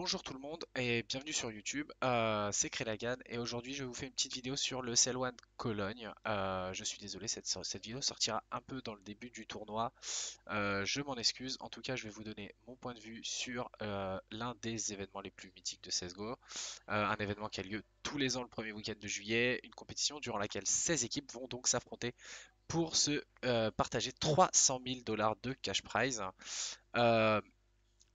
Bonjour tout le monde et bienvenue sur YouTube, c'est Krelagan et aujourd'hui je vous fais une petite vidéo sur le CL1 Cologne. Je suis désolé, cette vidéo sortira un peu dans le début du tournoi. Je m'en excuse. En tout cas je vais vous donner mon point de vue sur l'un des événements les plus mythiques de CSGO. Un événement qui a lieu tous les ans le premier week-end de juillet, une compétition durant laquelle 16 équipes vont donc s'affronter pour se partager 300 000 dollars de cash prize. Euh,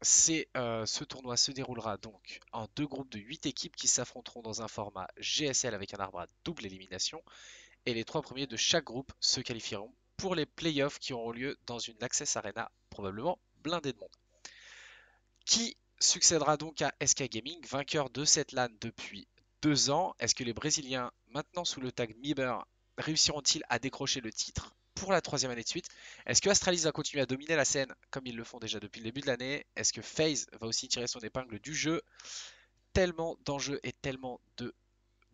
Ce tournoi se déroulera donc en deux groupes de 8 équipes qui s'affronteront dans un format GSL avec un arbre à double élimination et les trois premiers de chaque groupe se qualifieront pour les playoffs qui auront lieu dans une Access Arena probablement blindée de monde. Qui succédera donc à SK Gaming, vainqueur de cette LAN depuis 2 ans? Est-ce que les Brésiliens, maintenant sous le tag Miber, réussiront-ils à décrocher le titre pour la troisième année de suite? Est-ce que Astralis va continuer à dominer la scène comme ils le font déjà depuis le début de l'année? Est-ce que FaZe va aussi tirer son épingle du jeu? Tellement d'enjeux et tellement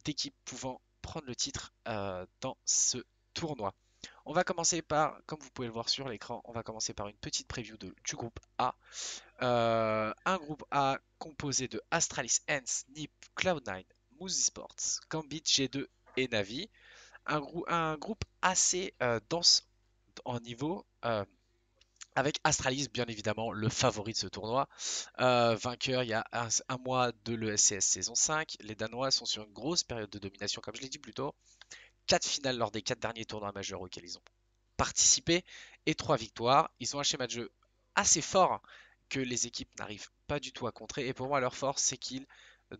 d'équipes pouvant prendre le titre dans ce tournoi. On va commencer par, comme vous pouvez le voir sur l'écran, on va commencer par une petite preview du groupe A. Un groupe A composé de Astralis, Hens, NiP, Cloud9, Moose Esports, Gambit, G2 et Navi. Un groupe assez dense en niveau, avec Astralis bien évidemment le favori de ce tournoi. Vainqueur il y a un mois de l'ESCS saison 5. Les Danois sont sur une grosse période de domination comme je l'ai dit plus tôt. 4 finales lors des 4 derniers tournois majeurs auxquels ils ont participé et 3 victoires. Ils ont un schéma de jeu assez fort que les équipes n'arrivent pas du tout à contrer. Et pour moi, leur force, c'est qu'ils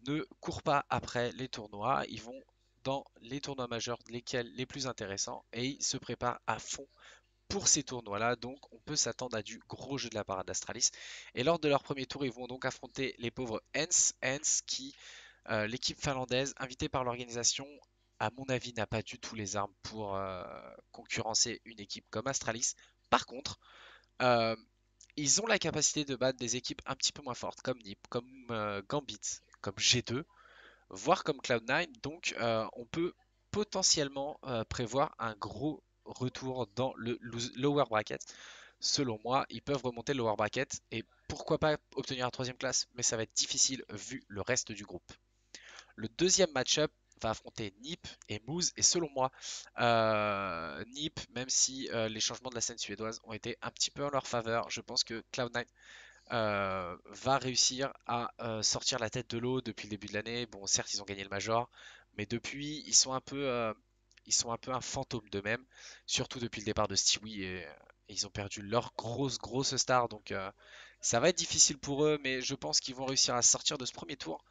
ne courent pas après les tournois. Ils vont dans les tournois majeurs, lesquels les plus intéressants, et ils se préparent à fond pour ces tournois-là. Donc, on peut s'attendre à du gros jeu de la part d'Astralis. Et lors de leur premier tour, ils vont donc affronter les pauvres Hens. Hens qui, l'équipe finlandaise, invitée par l'organisation, à mon avis, n'a pas du tout les armes pour concurrencer une équipe comme Astralis. Par contre, euh, ils ont la capacité de battre des équipes un petit peu moins fortes, comme NiP, comme Gambit, comme G2, voire comme Cloud9. Donc, on peut potentiellement prévoir un gros retour dans le lower bracket. Selon moi, ils peuvent remonter le lower bracket et pourquoi pas obtenir la troisième classe, mais ça va être difficile vu le reste du groupe. Le deuxième match-up va affronter NiP et Moose. Et selon moi, NiP, même si les changements de la scène suédoise ont été un petit peu en leur faveur, je pense que Cloud9 va réussir à sortir la tête de l'eau depuis le début de l'année. Bon, certes, ils ont gagné le Major, mais depuis, ils sont un peu un fantôme d'eux-mêmes, surtout depuis le départ de Stewie et ils ont perdu leur grosse star. Donc, ça va être difficile pour eux, mais je pense qu'ils vont réussir à sortir de ce premier tour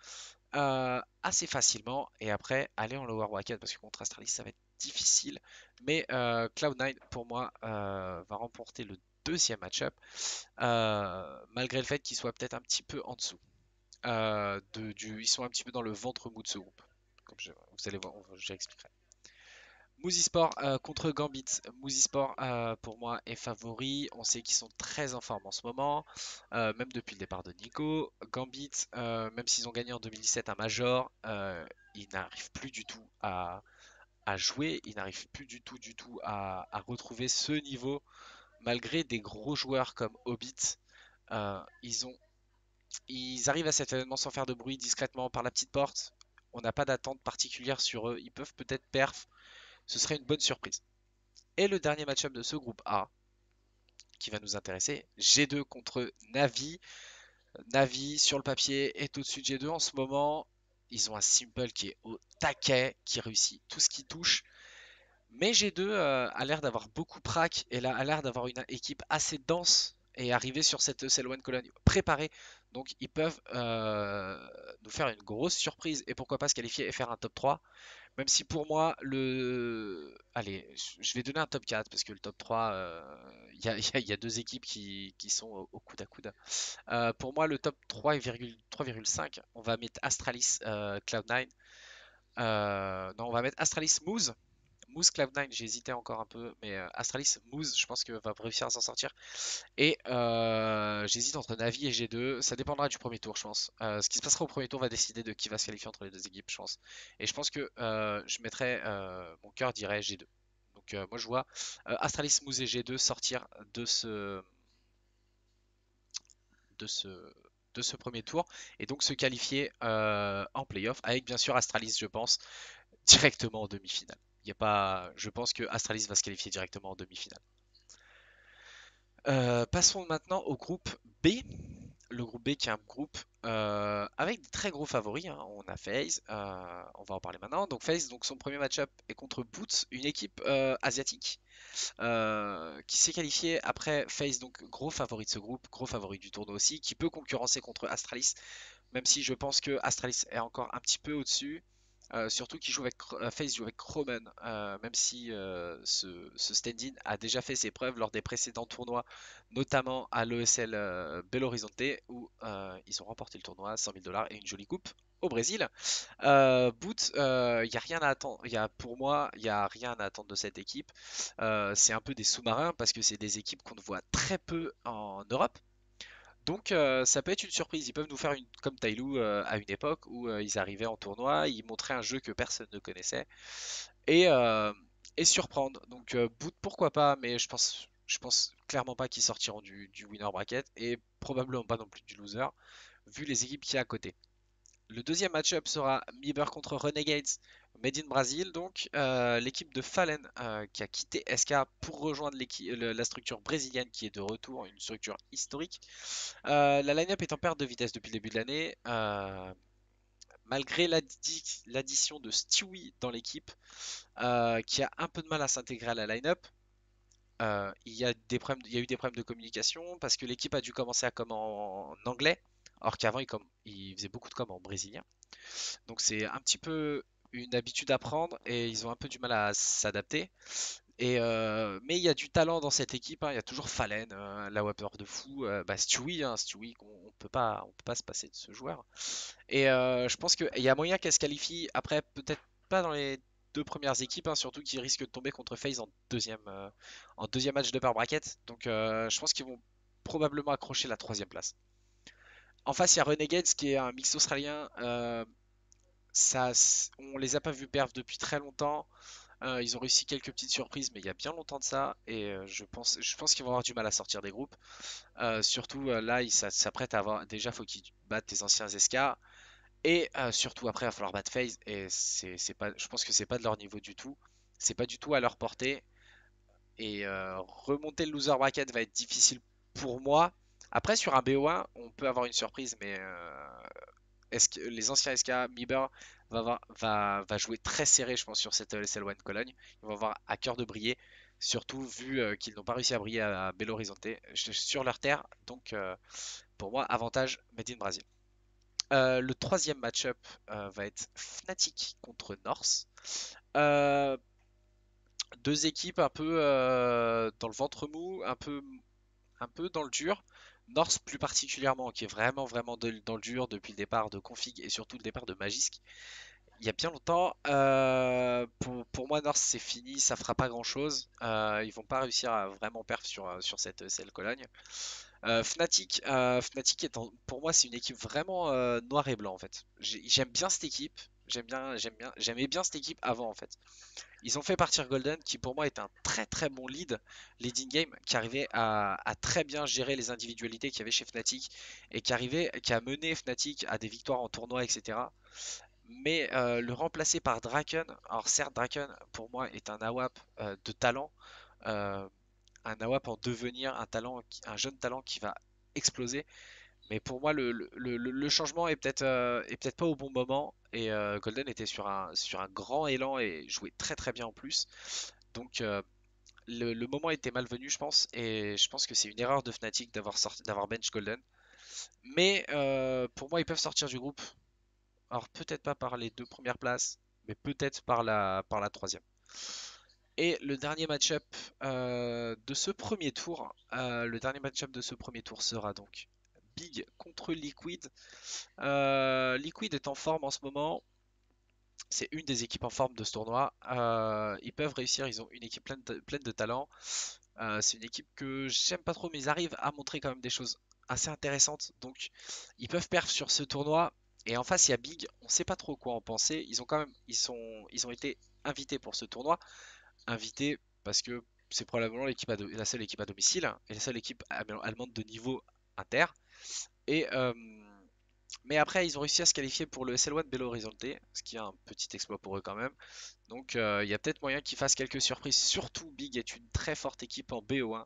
assez facilement et après aller en lower bracket parce que contre Astralis ça va être difficile. Mais Cloud9 pour moi va remporter le deuxième match-up malgré le fait qu'il soit peut-être un petit peu en dessous. Ils sont un petit peu dans le ventre mou de ce groupe. Vous allez voir, j'expliquerai. Mousy contre Gambit. Mousy pour moi est favori. On sait qu'ils sont très en forme en ce moment, même depuis le départ de Nico. Gambit, même s'ils ont gagné en 2017 un Major, ils n'arrivent plus du tout à jouer. Ils n'arrivent plus du tout à retrouver ce niveau malgré des gros joueurs comme Hobbit. Euh, ils ont, Ils arrivent à cet événement sans faire de bruit, discrètement par la petite porte. On n'a pas d'attente particulière sur eux. Ils peuvent peut-être perf. Ce serait une bonne surprise. Et le dernier match-up de ce groupe A, qui va nous intéresser, G2 contre Navi. Navi, sur le papier, est au-dessus de G2 en ce moment. Ils ont un Simple qui est au taquet, qui réussit tout ce qui touche. Mais G2 a l'air d'avoir beaucoup prac et là, a l'air d'avoir une équipe assez dense et arriver sur cette Cell1 Cologne préparée. Donc ils peuvent nous faire une grosse surprise et pourquoi pas se qualifier et faire un top 3. Même si pour moi, allez, je vais donner un top 4 parce que le top 3, il y a deux équipes qui sont au coude à coude. Pour moi, le top 3,5, on va mettre Astralis Cloud9. Non, on va mettre Astralis Moose. Moose Cloud9, j'ai hésité encore un peu, mais Astralis Moose, je pense que va réussir à s'en sortir. Et j'hésite entre Navi et G2. Ça dépendra du premier tour, je pense. Ce qui se passera au premier tour va décider de qui va se qualifier entre les deux équipes, je pense. Et je pense que je mettrais, mon cœur dirait G2. Donc moi je vois Astralis, Moose et G2 sortir de ce, de de ce premier tour et donc se qualifier en playoff avec bien sûr Astralis, je pense, directement en demi-finale. Il y a pas, je pense que Astralis va se qualifier directement en demi-finale. Passons maintenant au groupe B. Le groupe B qui est un groupe avec des très gros favoris, hein. On a FaZe, on va en parler maintenant. Donc FaZe, donc son premier match-up est contre Boots, une équipe asiatique qui s'est qualifiée après FaZe, donc gros favori de ce groupe, gros favori du tournoi aussi, qui peut concurrencer contre Astralis, même si je pense que Astralis est encore un petit peu au-dessus. Surtout qu'il joue avec FaZe joue avec Roman, même si ce stand-in a déjà fait ses preuves lors des précédents tournois, notamment à l'ESL Belo Horizonte, où ils ont remporté le tournoi, 100 000 dollars et une jolie coupe au Brésil. Boot, il y a rien à attendre. Pour moi, il y a rien à attendre de cette équipe. C'est un peu des sous-marins parce que c'est des équipes qu'on ne voit très peu en Europe. Donc ça peut être une surprise. Ils peuvent nous faire une comme Tailou à une époque où ils arrivaient en tournoi, ils montraient un jeu que personne ne connaissait et, euh, et surprendre. Donc Boot pourquoi pas, mais je pense clairement pas qu'ils sortiront du winner bracket et probablement pas non plus du loser vu les équipes qu'il y a à côté. Le deuxième match-up sera Miber contre Renegades, Made in Brazil, donc l'équipe de Fallen qui a quitté SK pour rejoindre la structure brésilienne qui est de retour, une structure historique. La line-up est en perte de vitesse depuis le début de l'année, malgré l'addition de Stewie dans l'équipe, qui a un peu de mal à s'intégrer à la line-up. Il y a eu des problèmes de communication parce que l'équipe a dû commencer à com en anglais, alors qu'avant il faisait beaucoup de com en brésilien. Donc c'est un petit peu une habitude à prendre et ils ont un peu du mal à s'adapter. Mais il y a du talent dans cette équipe, hein. Il y a toujours Fallen, la Wapper de fou, Stewie, hein, Stewie, on peut pas se passer de ce joueur. Je pense qu'il y a moyen qu'elle se qualifie. Après, peut-être pas dans les deux premières équipes, hein, surtout qu'ils risquent de tomber contre FaZe en deuxième match de par bracket. Donc je pense qu'ils vont probablement accrocher la troisième place. En face, il y a Renegades qui est un mix australien. On les a pas vus perdre depuis très longtemps. Ils ont réussi quelques petites surprises, mais il y a bien longtemps de ça. Je pense qu'ils vont avoir du mal à sortir des groupes. Surtout là, ils s'apprêtent à avoir. Déjà, faut qu'ils battent les anciens SK. Et surtout après, il va falloir battre FaZe. Et c'est pas, je pense que c'est pas de leur niveau du tout. C'est pas du tout à leur portée. Et remonter le loser bracket va être difficile pour moi. Après, sur un BO1, on peut avoir une surprise, mais les anciens SK, Miber va jouer très serré, je pense, sur cette LSL1 Cologne. Ils vont avoir à cœur de briller, surtout vu qu'ils n'ont pas réussi à briller à Belo Horizonte sur leur terre. Donc, pour moi, avantage Made in Brazil. Le troisième match-up va être Fnatic contre North. Euh, Deux équipes un peu dans le ventre mou, un peu dans le dur. North plus particulièrement, qui est vraiment vraiment dans le dur depuis le départ de Config et surtout le départ de Magisk. Il y a bien longtemps, pour moi North c'est fini, ça fera pas grand chose. Ils vont pas réussir à vraiment perf sur cette Cologne. Fnatic pour moi c'est une équipe vraiment noir et blanc en fait. J'aime bien cette équipe, j'aimais bien cette équipe avant en fait. Ils ont fait partir Golden, qui pour moi est un très très bon leading game, qui arrivait à très bien gérer les individualités qu'il y avait chez Fnatic et qui a mené Fnatic à des victoires en tournoi, etc. Mais le remplacer par Draken, alors certes Draken pour moi est un AWAP de talent, euh, un AWAP en devenir, un jeune talent qui va exploser. Mais pour moi, le changement est peut-être pas au bon moment. Et Golden était sur un grand élan et jouait très très bien en plus. Donc le moment était malvenu, je pense. Et je pense que c'est une erreur de Fnatic d'avoir bench Golden. Mais pour moi, ils peuvent sortir du groupe. Alors peut-être pas par les deux premières places, mais peut-être par la troisième. Et le dernier match-up de ce premier tour, sera donc Big contre Liquid. Liquid est en forme en ce moment. C'est une des équipes en forme de ce tournoi. Ils peuvent réussir, ils ont une équipe pleine de talent. C'est une équipe que j'aime pas trop, mais ils arrivent à montrer quand même des choses assez intéressantes. Donc ils peuvent perf sur ce tournoi. Et en face, il y a Big. On sait pas trop quoi en penser. Ils ont été invités pour ce tournoi. Invités parce que c'est probablement la seule équipe à domicile et la seule équipe allemande de niveau inter. Et Mais après, ils ont réussi à se qualifier pour le SL1 Belo Horizonte, ce qui est un petit exploit pour eux quand même. Donc il y a peut-être moyen qu'ils fassent quelques surprises. Surtout Big est une très forte équipe en BO1,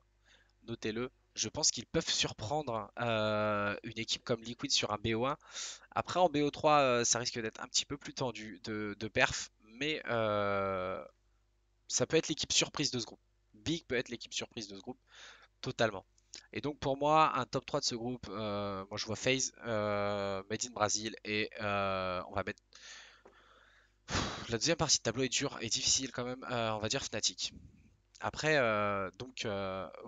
notez-le. Je pense qu'ils peuvent surprendre une équipe comme Liquid sur un BO1. Après en BO3, ça risque d'être un petit peu plus tendu de perf, mais ça peut être l'équipe surprise de ce groupe. Big peut être l'équipe surprise de ce groupe, totalement. Et donc pour moi, un top 3 de ce groupe, moi je vois FaZe, Made in Brazil et on va mettre. La deuxième partie de tableau est dure et difficile quand même, on va dire Fnatic. Après,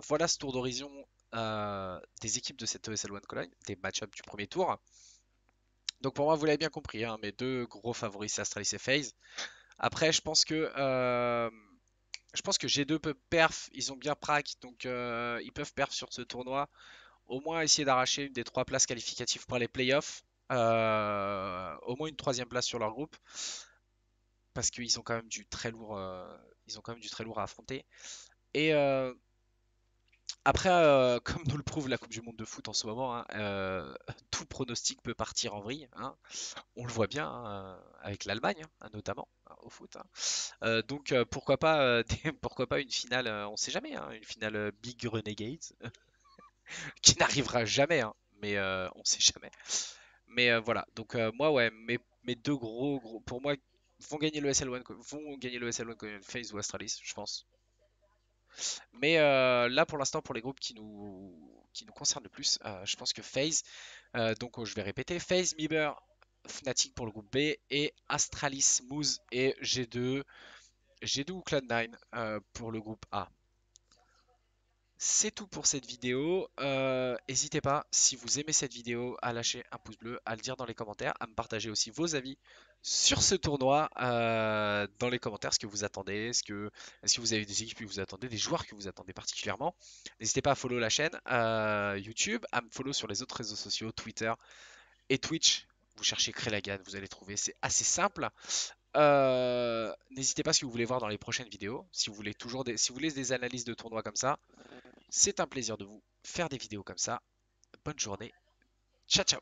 voilà ce tour d'horizon des équipes de cette ESL One Cologne, des match-ups du premier tour. Donc pour moi, vous l'avez bien compris, hein, mes deux gros favoris, c'est Astralis et FaZe. Après, je pense que G2 peut perf, ils ont bien prac, donc ils peuvent perf sur ce tournoi. Au moins essayer d'arracher une des trois places qualificatives pour les playoffs. Au moins une troisième place sur leur groupe, parce qu'ils ont quand même du très lourd, ils ont quand même du très lourd à affronter. Et après, comme nous le prouve la Coupe du Monde de foot en ce moment, hein, tout pronostic peut partir en vrille, hein. On le voit bien hein, avec l'Allemagne, hein, notamment hein, au foot, hein. Donc pourquoi pas, pourquoi pas une finale, on sait jamais, hein, une finale Big Renegades qui n'arrivera jamais, hein, mais on sait jamais. Mais voilà, donc moi ouais, mes deux pour moi vont gagner le SL1, vont gagner le SL1 FaZe ou Astralis, je pense. Mais là pour l'instant pour les groupes qui nous concernent le plus, je pense que FaZe, donc je vais répéter, FaZe, Miber, Fnatic pour le groupe B et Astralis, Moose et G2 ou Cloud9 pour le groupe A. C'est tout pour cette vidéo. N'hésitez pas, si vous aimez cette vidéo, à lâcher un pouce bleu, à le dire dans les commentaires, à me partager aussi vos avis sur ce tournoi dans les commentaires, ce que vous attendez, est-ce que vous avez des équipes que vous attendez, des joueurs que vous attendez particulièrement. N'hésitez pas à follow la chaîne YouTube, à me follow sur les autres réseaux sociaux, Twitter et Twitch. Vous cherchez Krelagan, vous allez trouver, c'est assez simple. N'hésitez pas si vous voulez voir dans les prochaines vidéos, si vous voulez si vous voulez des analyses de tournois comme ça. C'est un plaisir de vous faire des vidéos comme ça. Bonne journée. Ciao ciao.